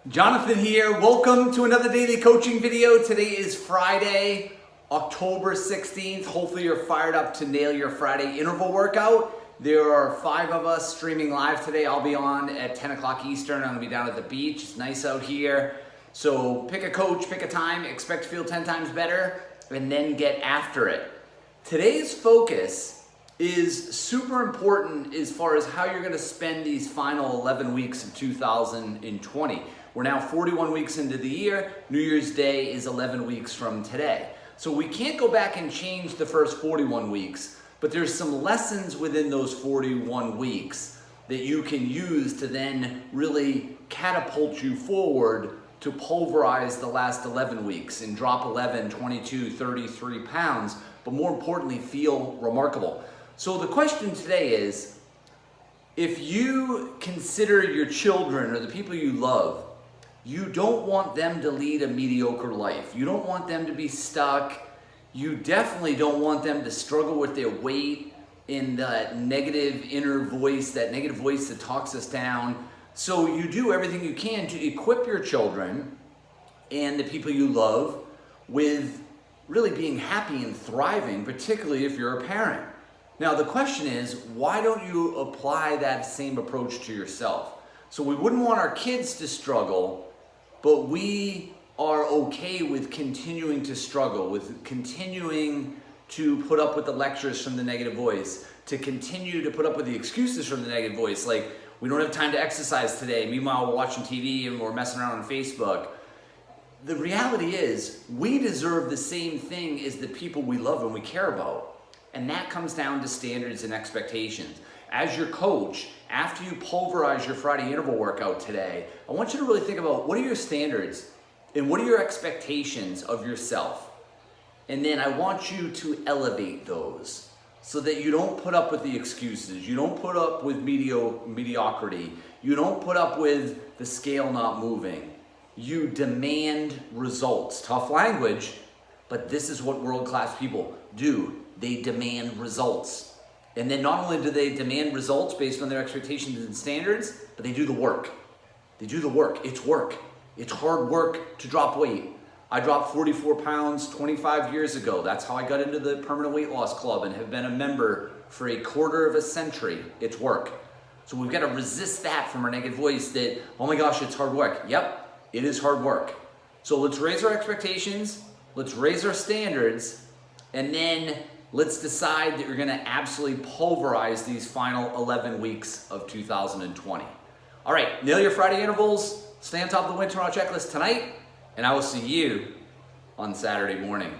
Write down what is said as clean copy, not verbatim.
Jonathan here. Welcome to another daily coaching video. Today is Friday, October 16th. Hopefully you're fired up to nail your Friday interval workout. There are 5 of us streaming live today. I'll be on at 10 o'clock Eastern. I'm gonna be down at the beach. It's nice out here. So pick a coach, pick a time, expect to feel 10 times better, and then get after it. Today's focus is super important as far as how you're gonna spend these final 11 weeks of 2020. We're now 41 weeks into the year. New Year's Day is 11 weeks from today. So we can't go back and change the first 41 weeks, but there's some lessons within those 41 weeks that you can use to then really catapult you forward to pulverize the last 11 weeks and drop 11, 22, 33 pounds, but more importantly, feel remarkable. So the question today is, if you consider your children or the people you love, you don't want them to lead a mediocre life. You don't want them to be stuck. You definitely don't want them to struggle with their weight in that negative inner voice, that negative voice that talks us down. So you do everything you can to equip your children and the people you love with really being happy and thriving, particularly if you're a parent. Now the question is, why don't you apply that same approach to yourself? So we wouldn't want our kids to struggle, but we are okay with continuing to struggle, with continuing to put up with the lectures from the negative voice, to continue to put up with the excuses from the negative voice, like we don't have time to exercise today, meanwhile we're watching TV and we're messing around on Facebook. The reality is, we deserve the same thing as the people we love and we care about. And that comes down to standards and expectations. As your coach, after you pulverize your Friday interval workout today, I want you to really think about what are your standards and what are your expectations of yourself? And then I want you to elevate those so that you don't put up with the excuses, you don't put up with mediocrity, you don't put up with the scale not moving. You demand results. Tough language, but this is what world-class people do. They demand results. And then not only do they demand results based on their expectations and standards, but they do the work. They do the work. It's work. It's hard work to drop weight. I dropped 44 pounds 25 years ago. That's how I got into the Permanent Weight Loss Club and have been a member for a quarter of a century. It's work. So we've got to resist that from our negative voice that, oh my gosh, it's hard work. Yep, it is hard work. So let's raise our expectations, let's raise our standards, and then let's decide that you're gonna absolutely pulverize these final 11 weeks of 2020. All right, nail your Friday intervals, stay on top of the Winter Checklist tonight, and I will see you on Saturday morning.